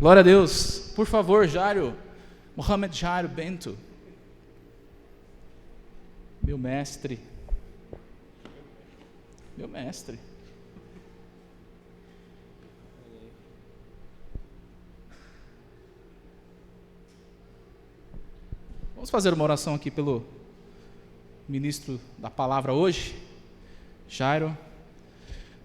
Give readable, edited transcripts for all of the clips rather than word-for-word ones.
Glória a Deus. Por favor, Jairo, Mohamed Jairo Bento, meu mestre. Vamos fazer uma oração aqui pelo ministro da palavra hoje, Jairo.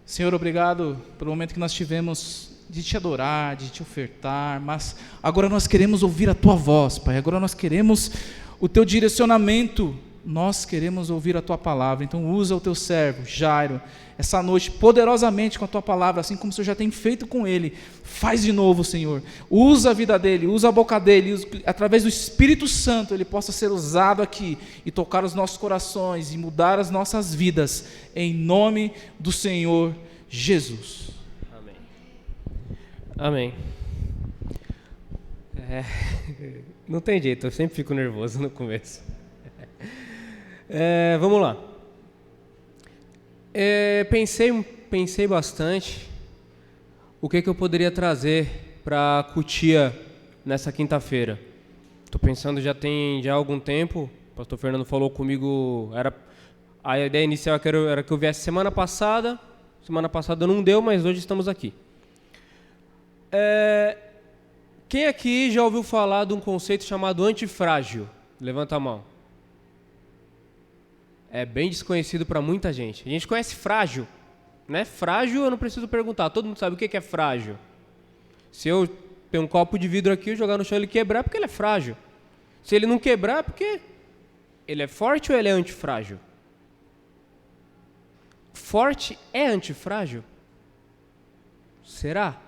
Senhor, obrigado pelo momento que nós tivemos de te adorar, de te ofertar, mas agora nós queremos ouvir a tua voz, Pai. Agora nós queremos o teu direcionamento, nós queremos ouvir a tua palavra. Então usa o teu servo, Jairo, essa noite poderosamente com a tua palavra, assim como o Senhor já tem feito com ele. Faz de novo, Senhor. Usa a vida dele, usa a boca dele, através do Espírito Santo ele possa ser usado aqui e tocar os nossos corações e mudar as nossas vidas, em nome do Senhor Jesus. Amém. Não tem jeito, eu sempre fico nervoso no começo. Vamos lá. Pensei bastante o que eu poderia trazer para a Cutia nessa quinta-feira. Estou pensando já há algum tempo, o pastor Fernando falou comigo, a ideia inicial era que eu viesse semana passada não deu, mas hoje estamos aqui. Quem aqui já ouviu falar de um conceito chamado antifrágil? Levanta a mão. É bem desconhecido para muita gente. A gente conhece frágil, né? Frágil eu não preciso perguntar, todo mundo sabe o que é frágil. Se eu tenho um copo de vidro aqui, eu jogar no chão e ele quebrar, é porque ele é frágil. Se ele não quebrar, é porque ele é forte ou ele é antifrágil? Forte é antifrágil? Será?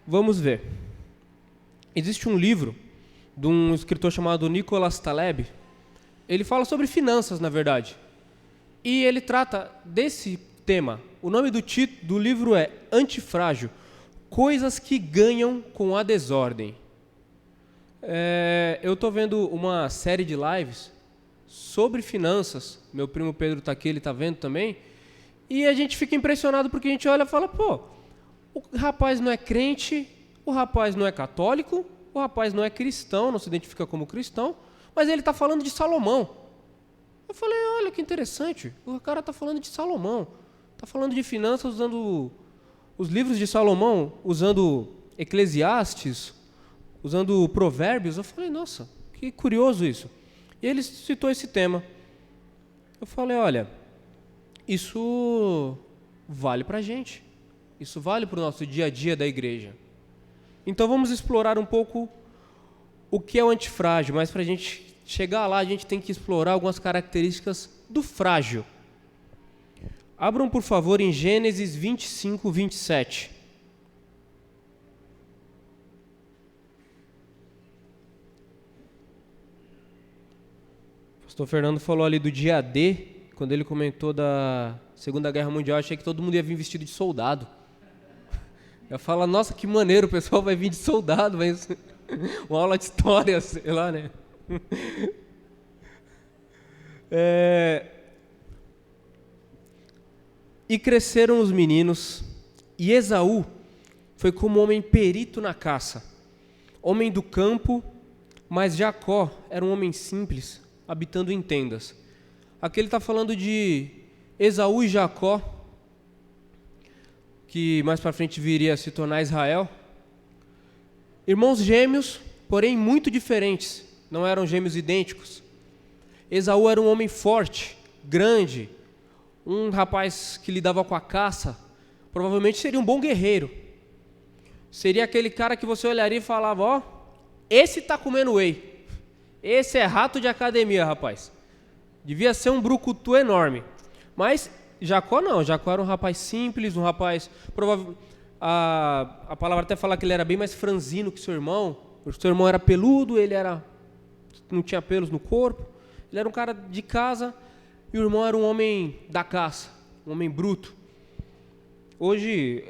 Vamos ver. Existe um livro de um escritor chamado Nicholas Taleb. Ele fala sobre finanças, na verdade. E ele trata desse tema. O nome do livro é Antifrágil. Coisas que ganham com a desordem. Eu estou vendo uma série de lives sobre finanças. Meu primo Pedro está aqui, ele está vendo também. E a gente fica impressionado porque a gente olha e fala, o rapaz não é crente, o rapaz não é católico, o rapaz não é cristão, não se identifica como cristão, mas ele está falando de Salomão. Eu falei, olha que interessante, o cara está falando de Salomão, está falando de finanças usando os livros de Salomão, usando Eclesiastes, usando Provérbios. Eu falei, nossa, que curioso isso. E ele citou esse tema. Eu falei, olha, isso vale para a gente. Isso vale para o nosso dia a dia da igreja. Então vamos explorar um pouco o que é o antifrágil, mas para a gente chegar lá, a gente tem que explorar algumas características do frágil. Abram, por favor, em Gênesis 25, 27. O pastor Fernando falou ali do dia D, quando ele comentou da Segunda Guerra Mundial, eu achei que todo mundo ia vir vestido de soldado. Eu falo, nossa, que maneiro, o pessoal vai vir de soldado, mas uma aula de história, sei lá, né? E cresceram os meninos, e Esaú foi como homem perito na caça, homem do campo, mas Jacó era um homem simples, habitando em tendas. Aqui ele está falando de Esaú e Jacó, que mais para frente viria a se tornar Israel. Irmãos gêmeos, porém muito diferentes, não eram gêmeos idênticos. Esaú era um homem forte, grande, um rapaz que lidava com a caça, provavelmente seria um bom guerreiro. Seria aquele cara que você olharia e falava, esse está comendo whey, esse é rato de academia, rapaz. Devia ser um brucutu enorme. Mas Jacó não, Jacó era um rapaz simples, um rapaz... A palavra até fala que ele era bem mais franzino que seu irmão. O seu irmão era peludo, ele não tinha pelos no corpo. Ele era um cara de casa e o irmão era um homem da caça, um homem bruto. Hoje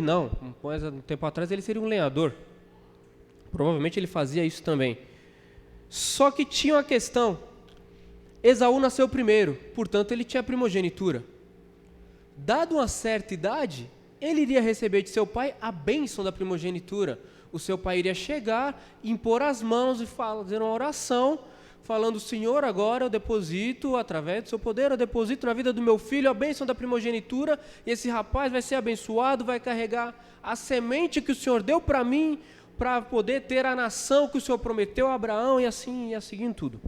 não, mas um tempo atrás ele seria um lenhador. Provavelmente ele fazia isso também. Só que tinha uma questão. Esaú nasceu primeiro, portanto ele tinha primogenitura. Dado uma certa idade, ele iria receber de seu pai a bênção da primogenitura. O seu pai iria chegar, impor as mãos e fazer uma oração, falando: Senhor, agora eu deposito, através do seu poder, eu deposito na vida do meu filho a bênção da primogenitura, e esse rapaz vai ser abençoado, vai carregar a semente que o Senhor deu para mim, para poder ter a nação que o Senhor prometeu a Abraão, e assim ia seguindo tudo.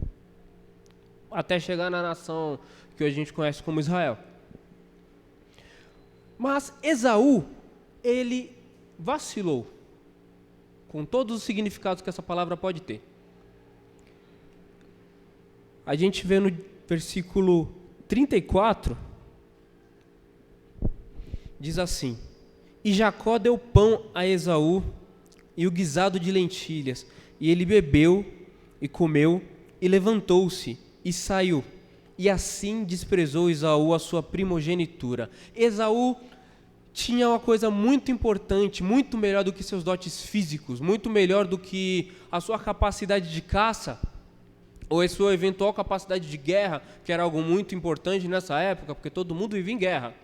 Até chegar na nação que a gente conhece como Israel. Mas Esaú, ele vacilou, com todos os significados que essa palavra pode ter. A gente vê no versículo 34, diz assim: E Jacó deu pão a Esaú e o guisado de lentilhas, e ele bebeu e comeu, e levantou-se e saiu. E assim desprezou Esaú a sua primogenitura. Esaú tinha uma coisa muito importante, muito melhor do que seus dotes físicos, muito melhor do que a sua capacidade de caça, ou a sua eventual capacidade de guerra, que era algo muito importante nessa época, porque todo mundo vivia em guerra.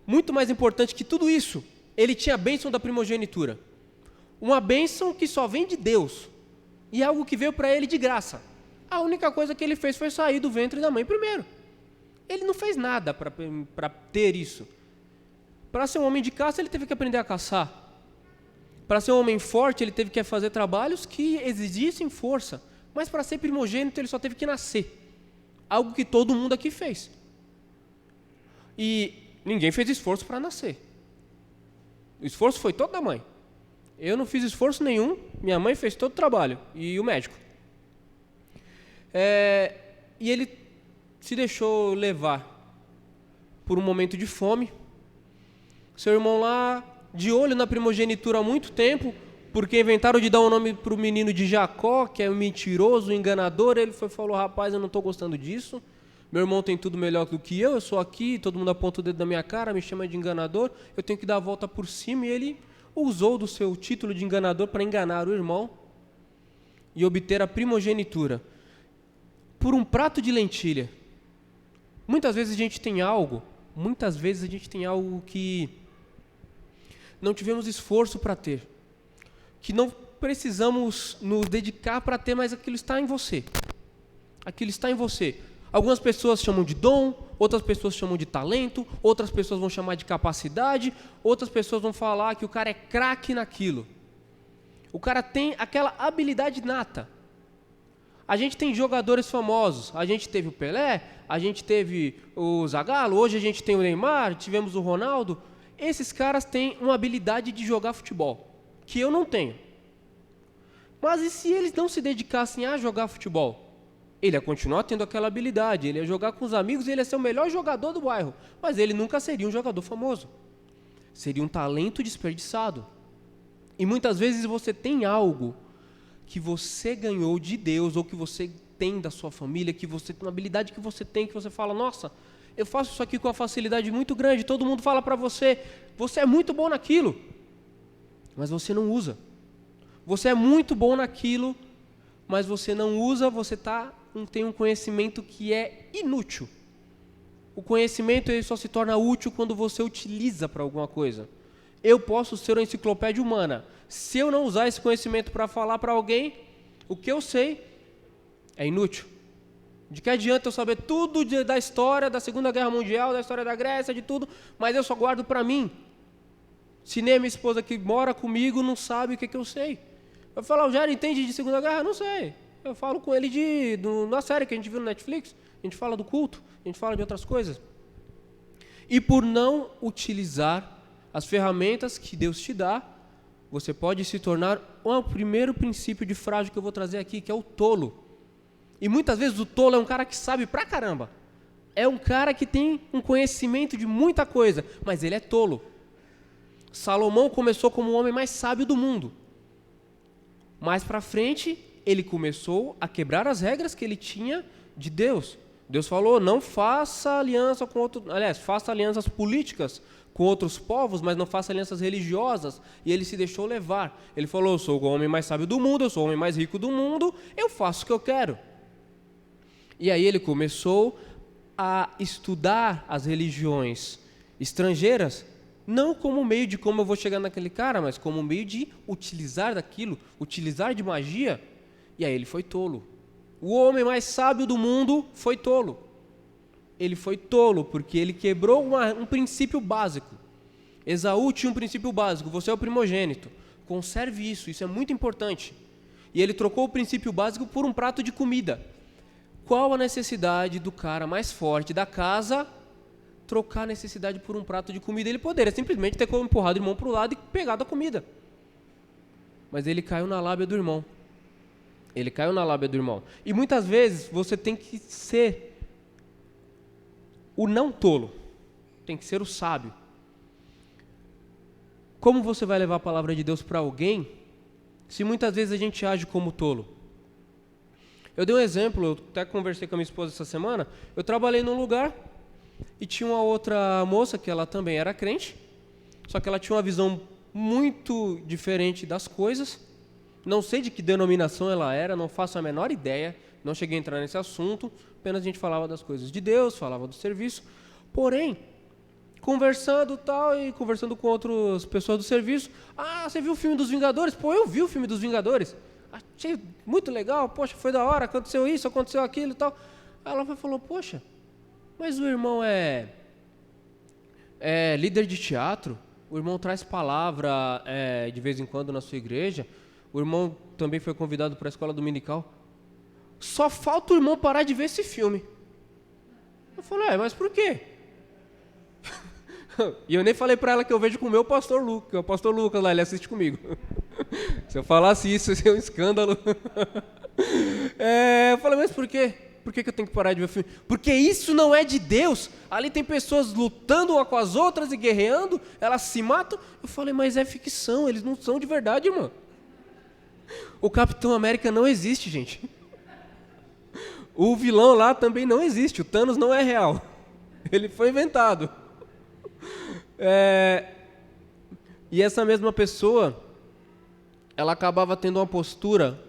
Muito mais importante que tudo isso, ele tinha a bênção da primogenitura. Uma bênção que só vem de Deus, e algo que veio para ele de graça. A única coisa que ele fez foi sair do ventre da mãe primeiro. Ele não fez nada para ter isso. Para ser um homem de caça, ele teve que aprender a caçar. Para ser um homem forte, ele teve que fazer trabalhos que exigissem força. Mas para ser primogênito, ele só teve que nascer. Algo que todo mundo aqui fez. E ninguém fez esforço para nascer. O esforço foi todo da mãe. Eu não fiz esforço nenhum, minha mãe fez todo o trabalho. E o médico. E ele se deixou levar por um momento de fome. Seu irmão lá, de olho na primogenitura há muito tempo, porque inventaram de dar um nome para o menino de Jacó, que é um mentiroso, um enganador. Ele falou: rapaz, eu não estou gostando disso. Meu irmão tem tudo melhor do que eu sou aqui, todo mundo aponta o dedo na minha cara, me chama de enganador, eu tenho que dar a volta por cima. E ele usou do seu título de enganador para enganar o irmão e obter a primogenitura por um prato de lentilha. Muitas vezes a gente tem algo que não tivemos esforço para ter, que não precisamos nos dedicar para ter, mas aquilo está em você. Aquilo está em você. Algumas pessoas chamam de dom, outras pessoas chamam de talento, outras pessoas vão chamar de capacidade, outras pessoas vão falar que o cara é craque naquilo. O cara tem aquela habilidade nata. A gente tem jogadores famosos, a gente teve o Pelé, a gente teve o Zagallo, hoje a gente tem o Neymar, tivemos o Ronaldo. Esses caras têm uma habilidade de jogar futebol, que eu não tenho. Mas e se eles não se dedicassem a jogar futebol? Ele ia continuar tendo aquela habilidade, ele ia jogar com os amigos, ele ia ser o melhor jogador do bairro, mas ele nunca seria um jogador famoso. Seria um talento desperdiçado. E muitas vezes você tem algo que você ganhou de Deus, ou que você tem da sua família, que você tem uma habilidade que você tem, que você fala: nossa, eu faço isso aqui com uma facilidade muito grande, todo mundo fala para você, você é muito bom naquilo, mas você não usa. Você é muito bom naquilo, mas você não usa, você tem um conhecimento que é inútil. O conhecimento ele só se torna útil quando você utiliza para alguma coisa. Eu posso ser uma enciclopédia humana. Se eu não usar esse conhecimento para falar para alguém, o que eu sei é inútil. De que adianta eu saber tudo da história da Segunda Guerra Mundial, da história da Grécia, de tudo, mas eu só guardo para mim? Se nem a minha esposa que mora comigo não sabe o que eu sei. Eu falo: o Jair entende de Segunda Guerra? Não sei. Eu falo com ele na série que a gente viu no Netflix, a gente fala do culto, a gente fala de outras coisas. E por não utilizar as ferramentas que Deus te dá, você pode se tornar o primeiro princípio de frágil que eu vou trazer aqui, que é o tolo. E muitas vezes o tolo é um cara que sabe pra caramba. É um cara que tem um conhecimento de muita coisa, mas ele é tolo. Salomão começou como o homem mais sábio do mundo. Mais para frente, ele começou a quebrar as regras que ele tinha de Deus. Deus falou: não faça aliança com outros, aliás, faça alianças políticas com outros povos, mas não faça alianças religiosas. E ele se deixou levar. Ele falou: eu sou o homem mais sábio do mundo, eu sou o homem mais rico do mundo, eu faço o que eu quero. E aí ele começou a estudar as religiões estrangeiras Não como meio de como eu vou chegar naquele cara, mas como meio de utilizar daquilo, utilizar de magia. E aí ele foi tolo. O homem mais sábio do mundo foi tolo. Ele foi tolo porque ele quebrou um princípio básico. Esaú tinha um princípio básico: você é o primogênito, conserve isso, isso é muito importante. E ele trocou o princípio básico por um prato de comida. Qual a necessidade do cara mais forte da casa trocar a necessidade por um prato de comida? Ele poderia simplesmente ter empurrado o irmão para o lado e pegado a comida. Mas ele caiu na lábia do irmão. Ele caiu na lábia do irmão. E muitas vezes você tem que ser o não tolo, tem que ser o sábio. Como você vai levar a palavra de Deus para alguém se muitas vezes a gente age como tolo? Eu dei um exemplo, eu até conversei com a minha esposa essa semana. Eu trabalhei num lugar e tinha uma outra moça que ela também era crente, só que ela tinha uma visão muito diferente das coisas. Não sei de que denominação ela era, não faço a menor ideia, não cheguei a entrar nesse assunto, apenas a gente falava das coisas de Deus, falava do serviço. Porém, conversando tal, e conversando com outras pessoas do serviço: ah, você viu o filme dos Vingadores? Pô, eu vi o filme dos Vingadores, achei muito legal, poxa, foi da hora, aconteceu isso, aconteceu aquilo e tal. Aí ela falou: poxa, mas o irmão é líder de teatro, o irmão traz palavra de vez em quando na sua igreja, o irmão também foi convidado para a escola dominical, só falta o irmão parar de ver esse filme. Eu falei: mas por quê? E eu nem falei para ela que eu vejo com o meu pastor Lucas, que é o pastor Lucas lá, ele assiste comigo. Se eu falasse isso, ia ser um escândalo. Eu falei: mas por quê? Por que eu tenho que parar de ver filme? Porque isso não é de Deus. Ali tem pessoas lutando uma com as outras e guerreando, elas se matam. Eu falei: mas é ficção, eles não são de verdade, irmão. O Capitão América não existe, gente. O vilão lá também não existe, o Thanos não é real. Ele foi inventado. E essa mesma pessoa, ela acabava tendo uma postura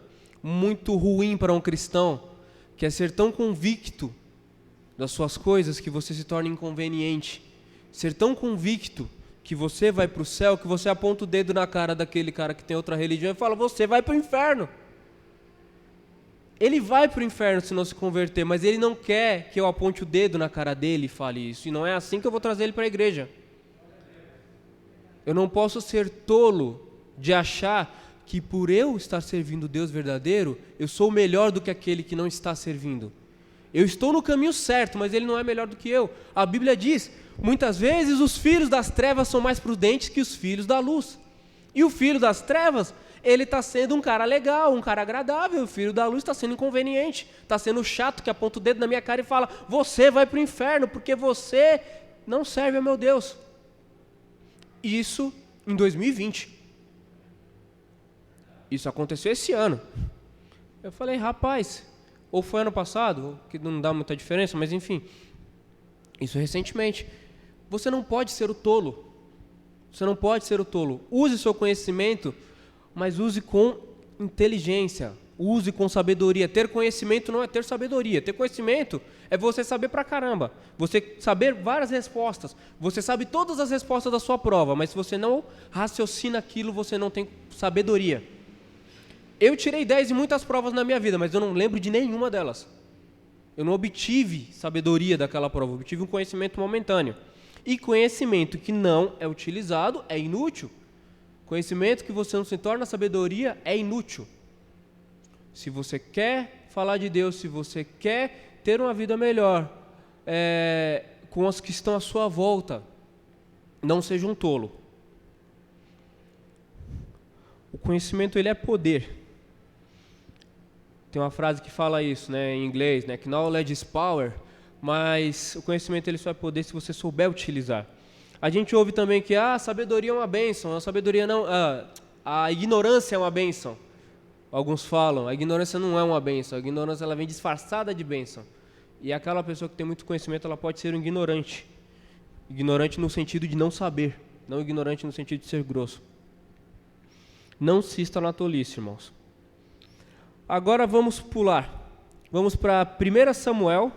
muito ruim para um cristão, que é ser tão convicto das suas coisas que você se torna inconveniente, ser tão convicto que você vai para o céu, que você aponta o dedo na cara daquele cara que tem outra religião e fala: você vai para o inferno. Ele vai para o inferno se não se converter, mas ele não quer que eu aponte o dedo na cara dele e fale isso, e não é assim que eu vou trazer ele para a igreja. Eu não posso ser tolo de achar que por eu estar servindo o Deus verdadeiro, eu sou melhor do que aquele que não está servindo. Eu estou no caminho certo, mas ele não é melhor do que eu. A Bíblia diz: muitas vezes os filhos das trevas são mais prudentes que os filhos da luz. E o filho das trevas, ele está sendo um cara legal, um cara agradável. O filho da luz está sendo inconveniente, está sendo chato, que aponta o dedo na minha cara e fala: você vai para o inferno, porque você não serve ao meu Deus. Isso em 2020. Isso aconteceu esse ano. Eu falei: rapaz, ou foi ano passado, que não dá muita diferença, mas enfim, isso recentemente. Você não pode ser o tolo. Você não pode ser o tolo. Use o seu conhecimento, mas use com inteligência. Use com sabedoria. Ter conhecimento não é ter sabedoria. Ter conhecimento é você saber pra caramba. Você saber várias respostas. Você sabe todas as respostas da sua prova, mas se você não raciocina aquilo, você não tem sabedoria. Eu tirei 10 em muitas provas na minha vida, mas eu não lembro de nenhuma delas. Eu não obtive sabedoria daquela prova, eu obtive um conhecimento momentâneo. E conhecimento que não é utilizado é inútil. Conhecimento que você não se torna sabedoria é inútil. Se você quer falar de Deus, se você quer ter uma vida melhor com os que estão à sua volta, não seja um tolo. O conhecimento, ele é poder. Tem uma frase que fala isso, né, em inglês, né, que knowledge is power, mas o conhecimento, ele só é poder se você souber utilizar. A gente ouve também que a sabedoria é uma bênção, a ignorância é uma bênção. Alguns falam: a ignorância não é uma bênção, a ignorância ela vem disfarçada de bênção. E aquela pessoa que tem muito conhecimento, ela pode ser um ignorante. Ignorante no sentido de não saber, não ignorante no sentido de ser grosso. Não se insista na tolice, irmãos. Agora vamos pular. Vamos para 1 Samuel,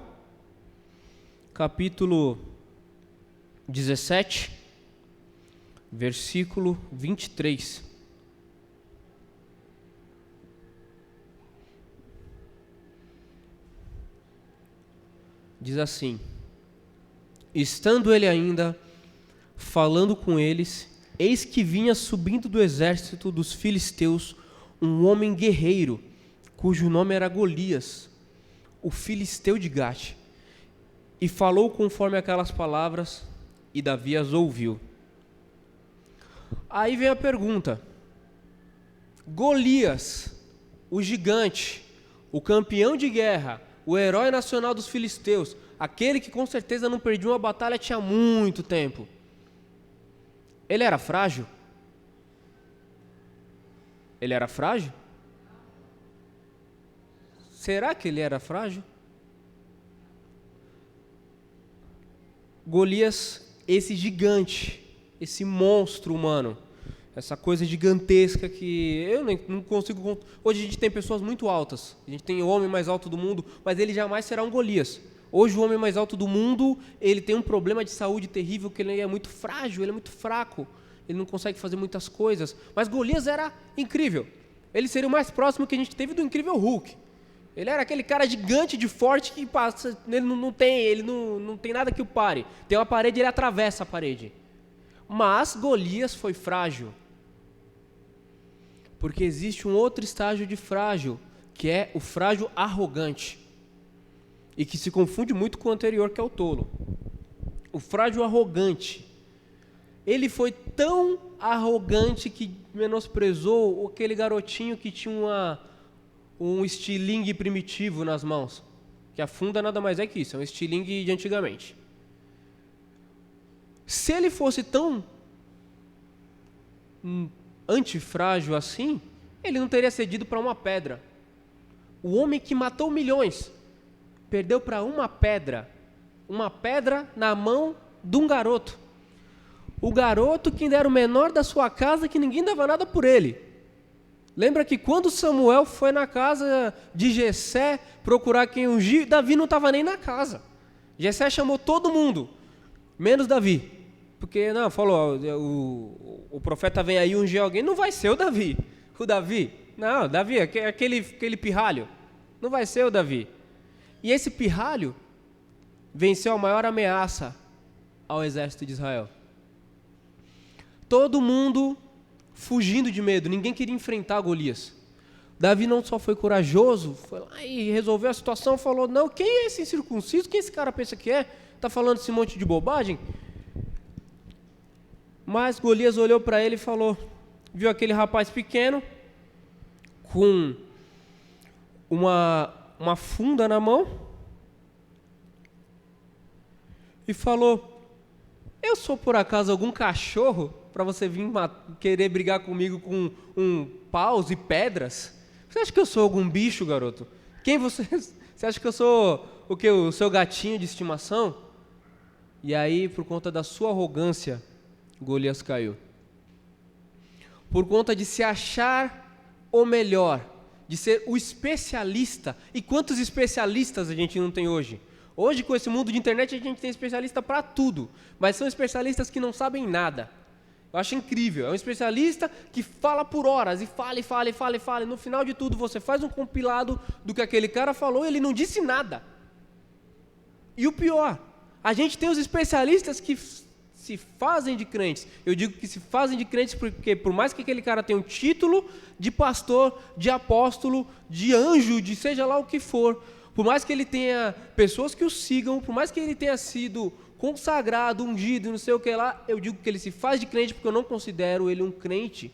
capítulo 17. versículo 23. Diz assim: estando ele ainda falando com eles, eis que vinha subindo do exército dos filisteus um homem guerreiro, cujo nome era Golias, o filisteu de Gate, e falou conforme aquelas palavras, e Davi as ouviu. Aí vem a pergunta: Golias, o gigante, o campeão de guerra, o herói nacional dos filisteus, aquele que com certeza não perdia uma batalha tinha muito tempo, ele era frágil? Ele era frágil? Será que ele era frágil? Golias, esse gigante, esse monstro humano, essa coisa gigantesca que eu não consigo... Hoje a gente tem pessoas muito altas, a gente tem o homem mais alto do mundo, mas ele jamais será um Golias. Hoje o homem mais alto do mundo, ele tem um problema de saúde terrível, que ele é muito frágil, ele é muito fraco, ele não consegue fazer muitas coisas. Mas Golias era incrível. Ele seria o mais próximo que a gente teve do incrível Hulk. Ele era aquele cara gigante de forte que passa, ele não tem nada que o pare. Tem uma parede, ele atravessa a parede. Mas Golias foi frágil. Porque existe um outro estágio de frágil, que é o frágil arrogante. E que se confunde muito com o anterior, que é o tolo. O frágil arrogante. Ele foi tão arrogante que menosprezou aquele garotinho que tinha um estilingue primitivo nas mãos. Que a funda nada mais é que isso, é um estilingue de antigamente. Se ele fosse tão antifrágil assim, ele não teria cedido para uma pedra. O homem que matou milhões perdeu para uma pedra na mão de um garoto. O garoto que ainda era o menor da sua casa, que ninguém dava nada por ele. Lembra que quando Samuel foi na casa de Jessé procurar quem ungir, Davi não estava nem na casa. Jessé chamou todo mundo, menos Davi. Porque, não, falou, o profeta vem aí ungir alguém, não vai ser o Davi. O Davi, não, Davi, aquele pirralho, não vai ser o Davi. E esse pirralho venceu a maior ameaça ao exército de Israel. Todo mundo fugindo de medo, ninguém queria enfrentar Golias. Davi não só foi corajoso, foi lá e resolveu a situação, falou, não, quem é esse incircunciso? Quem esse cara pensa que é? Está falando esse monte de bobagem? Mas Golias olhou para ele e falou, viu aquele rapaz pequeno, com uma funda na mão, e falou, eu sou por acaso algum cachorro para você vir querer brigar comigo com paus e pedras? Você acha que eu sou algum bicho, garoto? Quem você... Você acha que eu sou o quê? O seu gatinho de estimação? E aí, por conta da sua arrogância, Golias caiu. Por conta de se achar o melhor, de ser o especialista. E quantos especialistas a gente não tem hoje? Hoje, com esse mundo de internet, a gente tem especialista para tudo, mas são especialistas que não sabem nada. Eu acho incrível. É um especialista que fala por horas, e fala, e no final de tudo você faz um compilado do que aquele cara falou e ele não disse nada. E o pior, a gente tem os especialistas que se fazem de crentes. Eu digo que se fazem de crentes porque por mais que aquele cara tenha um título de pastor, de apóstolo, de anjo, de seja lá o que for, por mais que ele tenha pessoas que o sigam, por mais que ele tenha sido consagrado, ungido, não sei o que lá, eu digo que ele se faz de crente porque eu não considero ele um crente,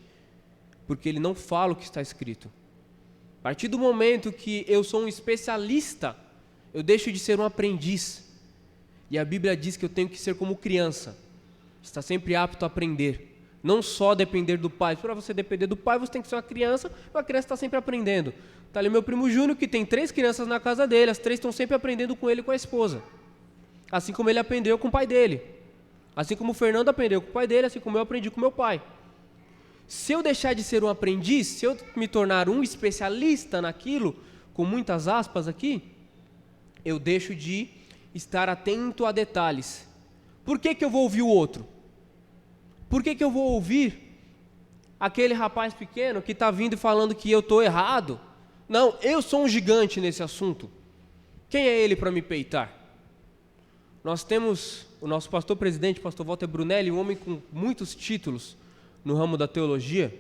porque ele não fala o que está escrito. A partir do momento que eu sou um especialista, eu deixo de ser um aprendiz. E a Bíblia diz que eu tenho que ser como criança, está sempre apto a aprender, não só depender do pai. Para você depender do pai, você tem que ser uma criança está sempre aprendendo. Está ali meu primo Júnior, que tem 3 crianças na casa dele, as 3 estão sempre aprendendo com ele e com a esposa. Assim como ele aprendeu com o pai dele. Assim como o Fernando aprendeu com o pai dele, assim como eu aprendi com meu pai. Se eu deixar de ser um aprendiz, se eu me tornar um especialista naquilo, com muitas aspas aqui, eu deixo de estar atento a detalhes. Por que eu vou ouvir o outro? Por que eu vou ouvir aquele rapaz pequeno que está vindo e falando que eu estou errado? Não, eu sou um gigante nesse assunto. Quem é ele para me peitar? Nós temos o nosso pastor presidente, pastor Walter Brunelli, um homem com muitos títulos no ramo da teologia,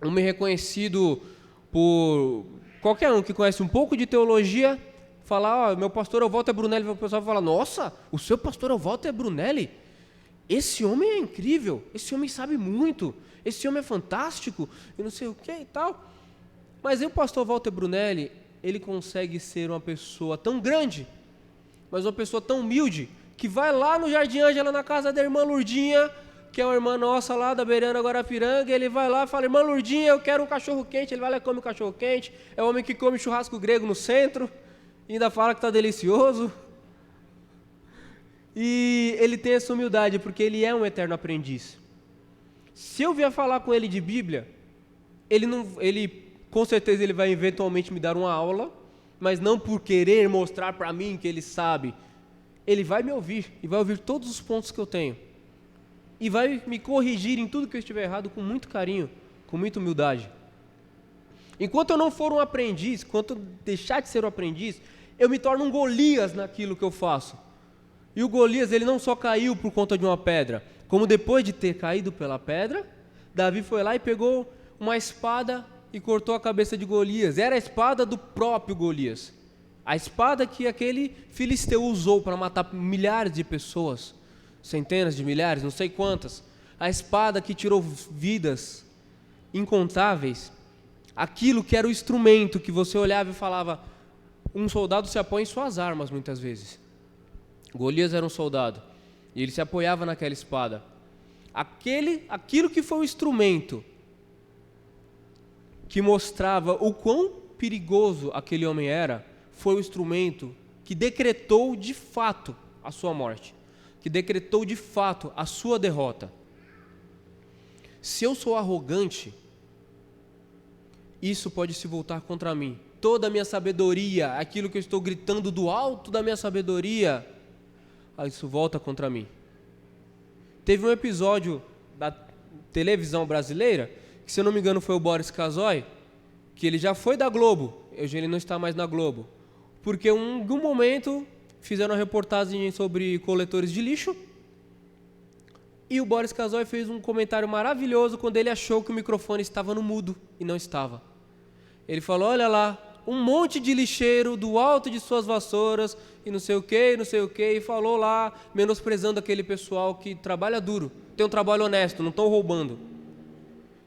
um homem reconhecido por qualquer um que conhece um pouco de teologia, falar, meu pastor é o Walter Brunelli, o pessoal vai falar, nossa, o seu pastor é o Walter Brunelli? Esse homem é incrível, esse homem sabe muito, esse homem é fantástico, e não sei o que e tal. Mas o pastor Walter Brunelli, ele consegue ser uma pessoa tão grande, mas uma pessoa tão humilde, que vai lá no Jardim Ângela, na casa da irmã Lurdinha, que é uma irmã nossa lá da Beirana Guarapiranga, ele vai lá e fala, irmã Lurdinha, eu quero um cachorro quente, ele vai lá e come o cachorro quente, é o homem que come churrasco grego no centro, e ainda fala que está delicioso. E ele tem essa humildade, porque ele é um eterno aprendiz. Se eu vier falar com ele de Bíblia, com certeza ele vai eventualmente me dar uma aula, mas não por querer mostrar para mim que ele sabe. Ele vai me ouvir, e vai ouvir todos os pontos que eu tenho, e vai me corrigir em tudo que eu estiver errado com muito carinho, com muita humildade. Enquanto eu não for um aprendiz, enquanto eu deixar de ser um aprendiz, eu me torno um Golias naquilo que eu faço. E o Golias, ele não só caiu por conta de uma pedra, como depois de ter caído pela pedra, Davi foi lá e pegou uma espada e cortou a cabeça de Golias. Era a espada do próprio Golias. A espada que aquele filisteu usou para matar milhares de pessoas, centenas de milhares, não sei quantas. A espada que tirou vidas incontáveis. Aquilo que era o instrumento que você olhava e falava, um soldado se apoia em suas armas muitas vezes. Golias era um soldado e ele se apoiava naquela espada. Aquilo que foi o instrumento que mostrava o quão perigoso aquele homem era, foi o instrumento que decretou de fato a sua morte, que decretou de fato a sua derrota. Se eu sou arrogante, isso pode se voltar contra mim. Toda a minha sabedoria, aquilo que eu estou gritando do alto da minha sabedoria, isso volta contra mim. Teve um episódio da televisão brasileira, que se eu não me engano foi o Boris Casoy, que ele já foi da Globo, hoje ele não está mais na Globo, porque em algum momento fizeram uma reportagem sobre coletores de lixo, e o Boris Casoy fez um comentário maravilhoso quando ele achou que o microfone estava no mudo, e não estava. Ele falou, olha lá, um monte de lixeiro do alto de suas vassouras, e não sei o que, e falou lá, menosprezando aquele pessoal que trabalha duro, tem um trabalho honesto, não estão roubando.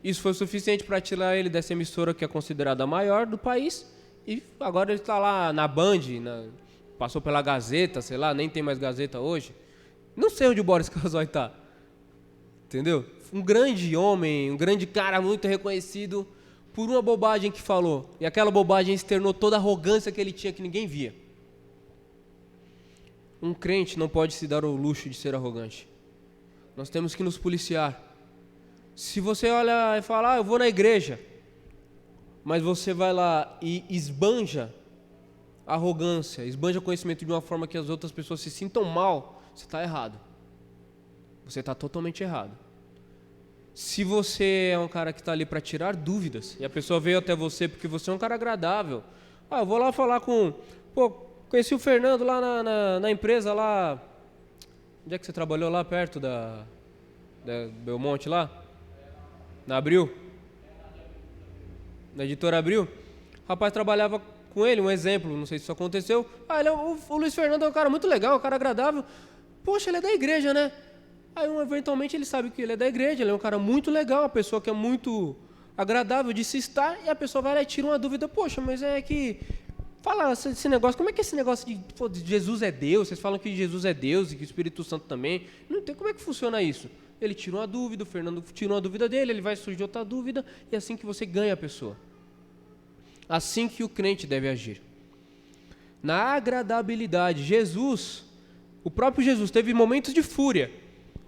Isso foi suficiente para tirar ele dessa emissora que é considerada a maior do país, e agora ele está lá na Band, passou pela Gazeta, sei lá, nem tem mais Gazeta hoje. Não sei onde o Boris Casoy está, entendeu? Um grande homem, um grande cara muito reconhecido por uma bobagem que falou, e aquela bobagem externou toda a arrogância que ele tinha que ninguém via. Um crente não pode se dar o luxo de ser arrogante. Nós temos que nos policiar. Se você olha e fala, eu vou na igreja, mas você vai lá e esbanja arrogância, esbanja conhecimento de uma forma que as outras pessoas se sintam mal, você está errado. Você está totalmente errado. Se você é um cara que está ali para tirar dúvidas, e a pessoa veio até você porque você é um cara agradável, eu vou lá falar conheci o Fernando lá na empresa lá, onde é que você trabalhou lá perto da Belmonte lá? Na Abril? Na editora Abril? O rapaz trabalhava com ele, um exemplo, não sei se isso aconteceu. O Luiz Fernando é um cara muito legal, um cara agradável. Poxa, ele é da igreja, né? Aí eventualmente ele sabe que ele é da igreja, ele é um cara muito legal, uma pessoa que é muito agradável de se estar, e a pessoa vai lá e tira uma dúvida, poxa, mas é que... Fala esse negócio, como é que é esse negócio de Jesus é Deus? Vocês falam que Jesus é Deus e que o Espírito Santo também. Não tem, como é que funciona isso? Ele tira uma dúvida, o Fernando tira uma dúvida dele, ele vai surgir outra dúvida, e é assim que você ganha a pessoa. Assim que o crente deve agir. Na agradabilidade, o próprio Jesus teve momentos de fúria,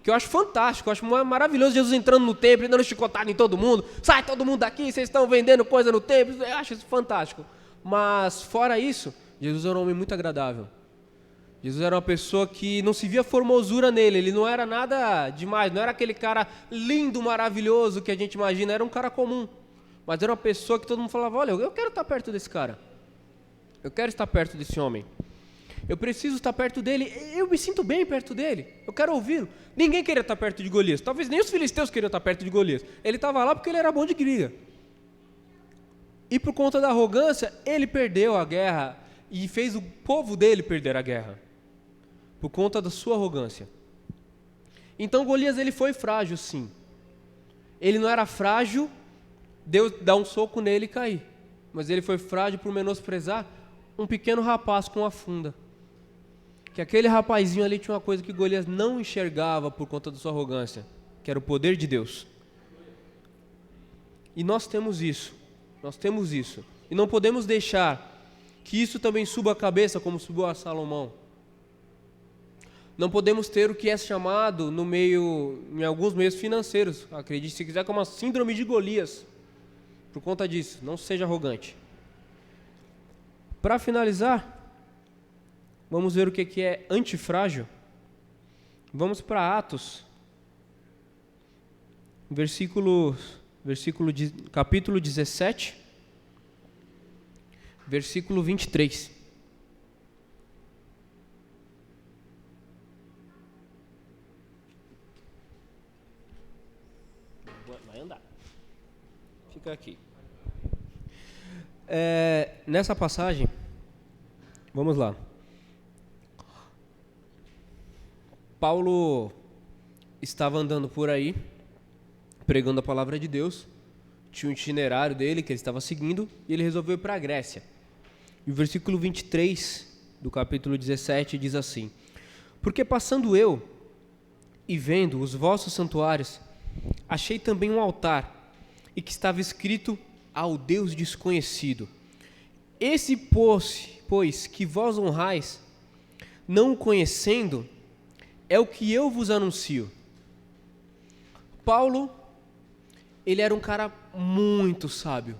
que eu acho fantástico, eu acho maravilhoso Jesus entrando no templo e dando chicotada em todo mundo. Sai todo mundo daqui, vocês estão vendendo coisa no templo. Eu acho isso fantástico. Mas, fora isso, Jesus era um homem muito agradável. Jesus era uma pessoa que não se via formosura nele, ele não era nada demais, não era aquele cara lindo, maravilhoso que a gente imagina, era um cara comum. Mas era uma pessoa que todo mundo falava, olha, eu quero estar perto desse cara. Eu quero estar perto desse homem. Eu preciso estar perto dele, eu me sinto bem perto dele, eu quero ouvi-lo. Ninguém queria estar perto de Golias, talvez nem os filisteus queriam estar perto de Golias. Ele estava lá porque ele era bom de briga. E por conta da arrogância, ele perdeu a guerra e fez o povo dele perder a guerra. Por conta da sua arrogância. Então Golias, ele foi frágil, sim. Ele não era frágil, Deus dá um soco nele e cair. Mas ele foi frágil por menosprezar um pequeno rapaz com a funda. Que aquele rapazinho ali tinha uma coisa que Golias não enxergava por conta da sua arrogância, que era o poder de Deus. E nós temos isso. E não podemos deixar que isso também suba a cabeça como subiu a Salomão. Não podemos ter o que é chamado em alguns meios financeiros, acredite se quiser, como uma síndrome de Golias. Por conta disso, não seja arrogante. Para finalizar, vamos ver o que é antifrágil. Vamos para Atos, capítulo 17, versículo 23. Fica aqui. Nessa passagem, vamos lá. Paulo estava andando por aí, pregando a palavra de Deus, tinha um itinerário dele que ele estava seguindo, e ele resolveu ir para a Grécia. E o versículo 23 do capítulo 17 diz assim: Porque passando eu e vendo os vossos santuários, achei também um altar, e que estava escrito ao Deus desconhecido. Esse, pois, que vós honrais, não o conhecendo, é o que eu vos anuncio. Paulo, ele era um cara muito sábio.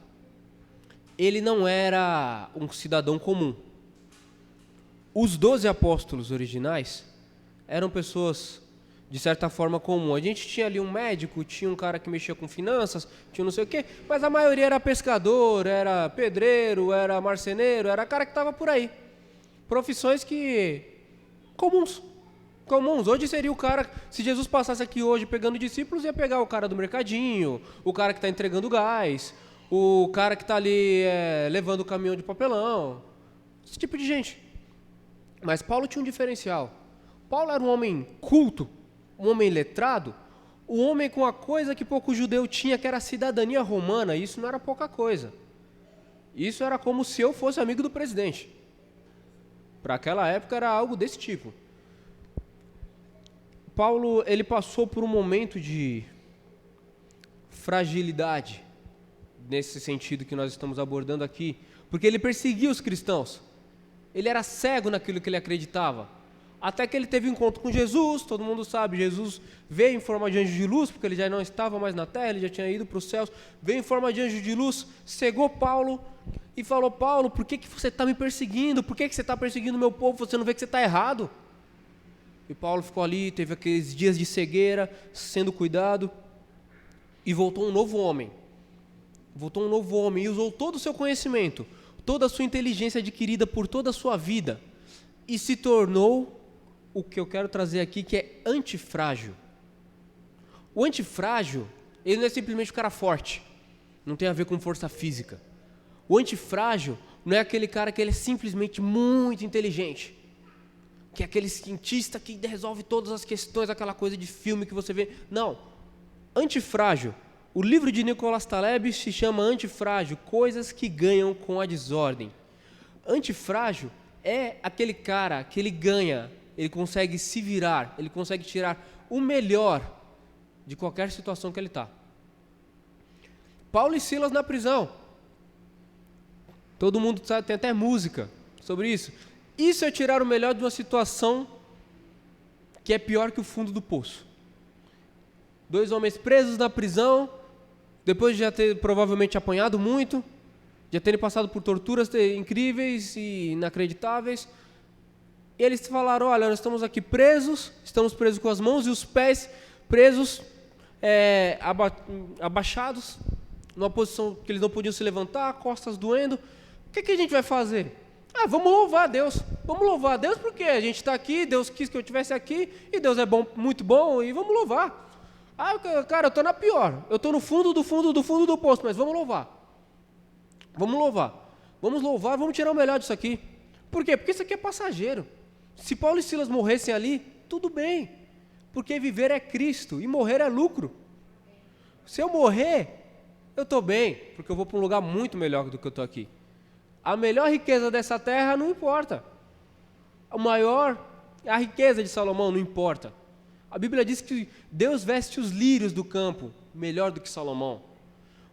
Ele não era um cidadão comum. Os 12 apóstolos originais eram pessoas de certa forma comum. A gente tinha ali um médico, tinha um cara que mexia com finanças, tinha não sei o quê, mas a maioria era pescador, era pedreiro, era marceneiro, era cara que estava por aí. Profissões comuns. Hoje seria o cara, se Jesus passasse aqui hoje pegando discípulos, ia pegar o cara do mercadinho, o cara que está entregando gás, o cara que está ali levando o caminhão de papelão, esse tipo de gente. Mas Paulo tinha um diferencial. Paulo era um homem culto, um homem letrado, um homem com a coisa que pouco judeu tinha, que era a cidadania romana. Isso não era pouca coisa. Isso era como se eu fosse amigo do presidente. Para aquela época era algo desse tipo. Paulo, ele passou por um momento de fragilidade, nesse sentido que nós estamos abordando aqui, porque ele perseguia os cristãos. Ele era cego naquilo que ele acreditava. Até que ele teve um encontro com Jesus, todo mundo sabe, Jesus veio em forma de anjo de luz, porque ele já não estava mais na terra, ele já tinha ido para os céus, veio em forma de anjo de luz, cegou Paulo e falou: Paulo, por que você está me perseguindo? Por que você está perseguindo o meu povo? Você não vê que você está errado? E Paulo ficou ali, teve aqueles dias de cegueira, sendo cuidado, e voltou um novo homem. E usou todo o seu conhecimento, toda a sua inteligência adquirida por toda a sua vida, e se tornou o que eu quero trazer aqui, que é antifrágil. O antifrágil, ele não é simplesmente um cara forte, não tem a ver com força física. O antifrágil não é aquele cara que ele é simplesmente muito inteligente, que é aquele cientista que resolve todas as questões, aquela coisa de filme que você vê. Não. Antifrágil. O livro de Nicolas Taleb se chama Antifrágil, coisas que ganham com a desordem. Antifrágil é aquele cara que ele ganha, ele consegue se virar, ele consegue tirar o melhor de qualquer situação que ele está. Paulo e Silas na prisão. Todo mundo sabe, tem até música sobre isso. Isso é tirar o melhor de uma situação que é pior que o fundo do poço. 2 homens presos na prisão, depois de já ter provavelmente apanhado muito, já terem passado por torturas incríveis e inacreditáveis, E eles falaram, olha, nós estamos aqui presos, estamos presos com as mãos e os pés presos, abaixados, numa posição que eles não podiam se levantar, costas doendo. O que a gente vai fazer? Vamos louvar a Deus. Vamos louvar a Deus porque a gente está aqui, Deus quis que eu estivesse aqui, e Deus é bom, muito bom, e vamos louvar. Cara, eu estou na pior, eu estou no fundo do poço, mas vamos louvar. Vamos louvar. Vamos louvar, vamos tirar o melhor disso aqui. Por quê? Porque isso aqui é passageiro. Se Paulo e Silas morressem ali, tudo bem. Porque viver é Cristo e morrer é lucro. Se eu morrer, eu estou bem, porque eu vou para um lugar muito melhor do que eu estou aqui. A melhor riqueza dessa terra não importa. A riqueza de Salomão não importa. A Bíblia diz que Deus veste os lírios do campo melhor do que Salomão.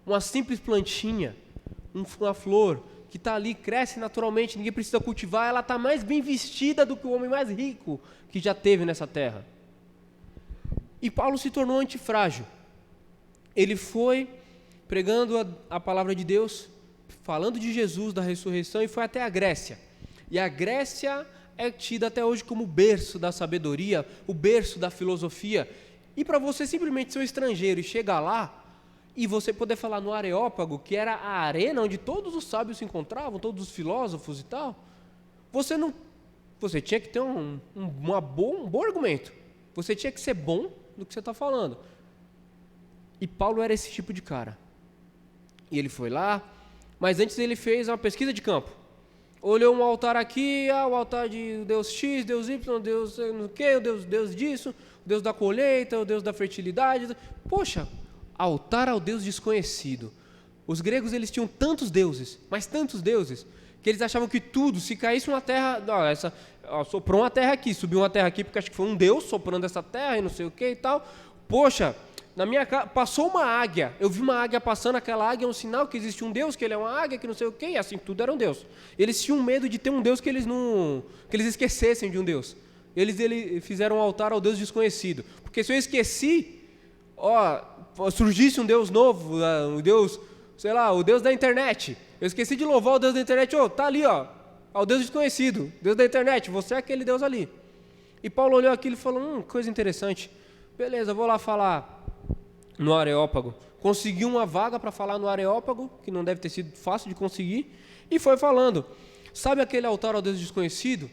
Uma simples plantinha, uma flor que está ali, cresce naturalmente, ninguém precisa cultivar, ela está mais bem vestida do que o homem mais rico que já teve nessa terra. E Paulo se tornou antifrágil. Ele foi pregando a palavra de Deus, falando de Jesus, da ressurreição, e foi até a Grécia. E a Grécia é tida até hoje como o berço da sabedoria, o berço da filosofia. E para você simplesmente ser um estrangeiro e chegar lá, e você poder falar no Areópago, que era a arena onde todos os sábios se encontravam, todos os filósofos e tal, você tinha que ter um bom argumento. Você tinha que ser bom no que você está falando. E Paulo era esse tipo de cara. E ele foi lá, mas antes ele fez uma pesquisa de campo. Olhou um altar aqui, o altar de Deus X, Deus Y, Deus não sei o que, Deus disso, o Deus da colheita, o Deus da fertilidade. Poxa, altar ao Deus desconhecido. Os gregos, eles tinham tantos deuses, mas tantos deuses, que eles achavam que tudo, se caísse uma terra, soprou uma terra aqui, subiu uma terra aqui, porque acho que foi um Deus soprando essa terra e não sei o que e tal. Poxa, na minha casa passou uma águia, eu vi uma águia passando, aquela águia é um sinal que existe um Deus, que ele é uma águia, que não sei o quê, e assim, tudo era um Deus. Eles tinham medo de ter um Deus que eles esquecessem de um Deus. Eles fizeram um altar ao Deus desconhecido, porque se eu esqueci, surgisse um Deus novo, um Deus, sei lá, o Deus da internet, eu esqueci de louvar o Deus da internet, tá ali, ao Deus desconhecido, Deus da internet, você é aquele Deus ali. E Paulo olhou aquilo e falou, coisa interessante, beleza, vou lá falar no Areópago. Conseguiu uma vaga para falar no Areópago, que não deve ter sido fácil de conseguir, e foi falando, sabe aquele altar ao Deus desconhecido?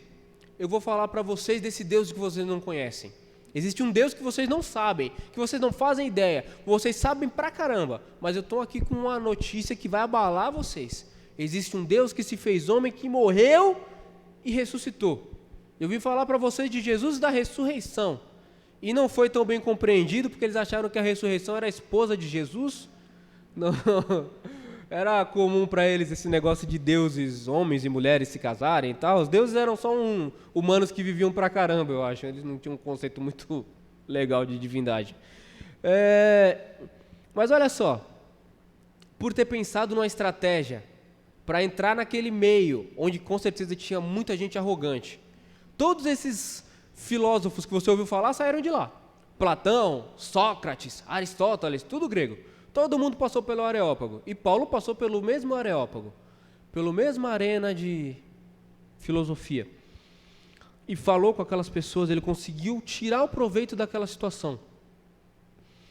Eu vou falar para vocês desse Deus que vocês não conhecem. Existe um Deus que vocês não sabem, que vocês não fazem ideia, vocês sabem pra caramba, mas eu estou aqui com uma notícia que vai abalar vocês. Existe um Deus que se fez homem, que morreu e ressuscitou. Eu vim falar para vocês de Jesus e da ressurreição. E não foi tão bem compreendido, porque eles acharam que a ressurreição era a esposa de Jesus. Não, era comum para eles esse negócio de deuses, homens e mulheres se casarem e tal. Os deuses eram só humanos que viviam pra caramba, eu acho. Eles não tinham um conceito muito legal de divindade. Mas olha só, por ter pensado numa estratégia para entrar naquele meio, onde com certeza tinha muita gente arrogante, todos esses filósofos que você ouviu falar saíram de lá. Platão, Sócrates, Aristóteles, tudo grego. Todo mundo passou pelo Areópago. E Paulo passou pelo mesmo Areópago, pela mesma arena de filosofia. E falou com aquelas pessoas, ele conseguiu tirar o proveito daquela situação.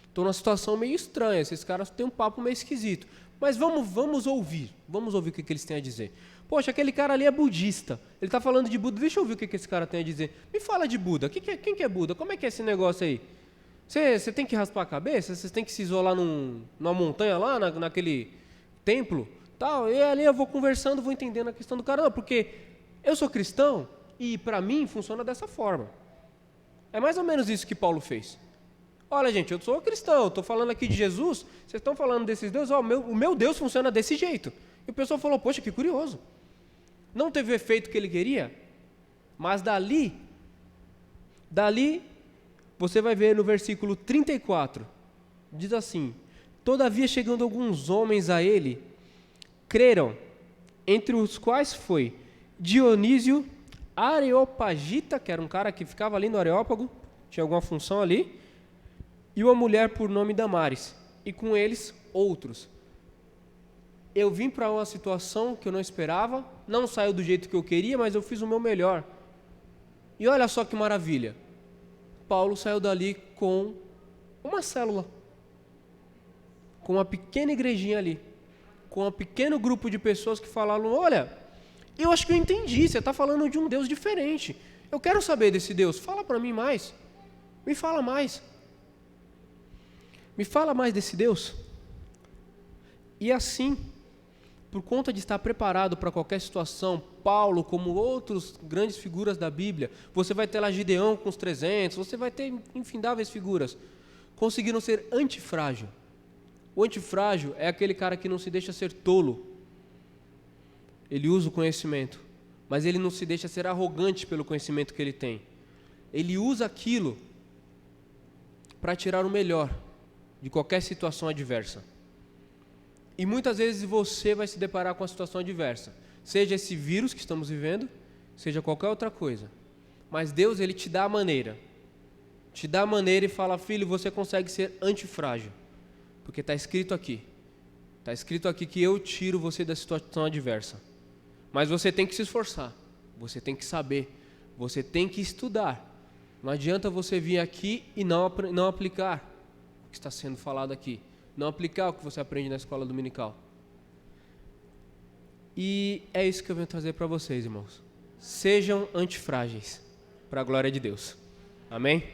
Estou numa situação meio estranha, esses caras têm um papo meio esquisito. Mas vamos ouvir o que eles têm a dizer. Poxa, aquele cara ali é budista, ele está falando de Buda, deixa eu ouvir o que esse cara tem a dizer. Me fala de Buda, quem que é Buda? Como é que é esse negócio aí? Você tem que raspar a cabeça? Você tem que se isolar numa montanha lá, naquele templo? Tal, e ali eu vou conversando, vou entendendo a questão do cara. Não, porque eu sou cristão e para mim funciona dessa forma. É mais ou menos isso que Paulo fez. Olha, gente, eu sou cristão, estou falando aqui de Jesus, vocês estão falando desses deuses, o meu Deus funciona desse jeito. E o pessoal falou, poxa, que curioso. Não teve o efeito que ele queria, mas dali, você vai ver no versículo 34, diz assim, todavia chegando alguns homens a ele, creram, entre os quais foi Dionísio Areopagita, que era um cara que ficava ali no Areópago, tinha alguma função ali, e uma mulher por nome Damares, e com eles outros. Eu vim para uma situação que eu não esperava, não saiu do jeito que eu queria, mas eu fiz o meu melhor. E olha só que maravilha. Paulo saiu dali com uma célula, com uma pequena igrejinha ali, com um pequeno grupo de pessoas que falaram, olha, eu acho que eu entendi, você está falando de um Deus diferente. Eu quero saber desse Deus, fala para mim mais. Me fala mais. Me fala mais desse Deus. E assim, por conta de estar preparado para qualquer situação, Paulo, como outras grandes figuras da Bíblia, você vai ter lá Gideão com os 300, você vai ter infindáveis figuras, conseguiram ser antifrágil. O antifrágil é aquele cara que não se deixa ser tolo. Ele usa o conhecimento, mas ele não se deixa ser arrogante pelo conhecimento que ele tem. Ele usa aquilo para tirar o melhor de qualquer situação adversa. E muitas vezes você vai se deparar com a situação adversa, seja esse vírus que estamos vivendo, seja qualquer outra coisa. Mas Deus, Ele te dá a maneira. Te dá a maneira e fala, filho, você consegue ser antifrágil. Porque está escrito aqui. Está escrito aqui que eu tiro você da situação adversa. Mas você tem que se esforçar. Você tem que saber. Você tem que estudar. Não adianta você vir aqui e não aplicar o que está sendo falado aqui. Não aplicar o que você aprende na escola dominical. E é isso que eu venho trazer para vocês, irmãos. Sejam antifrágeis, para a glória de Deus. Amém?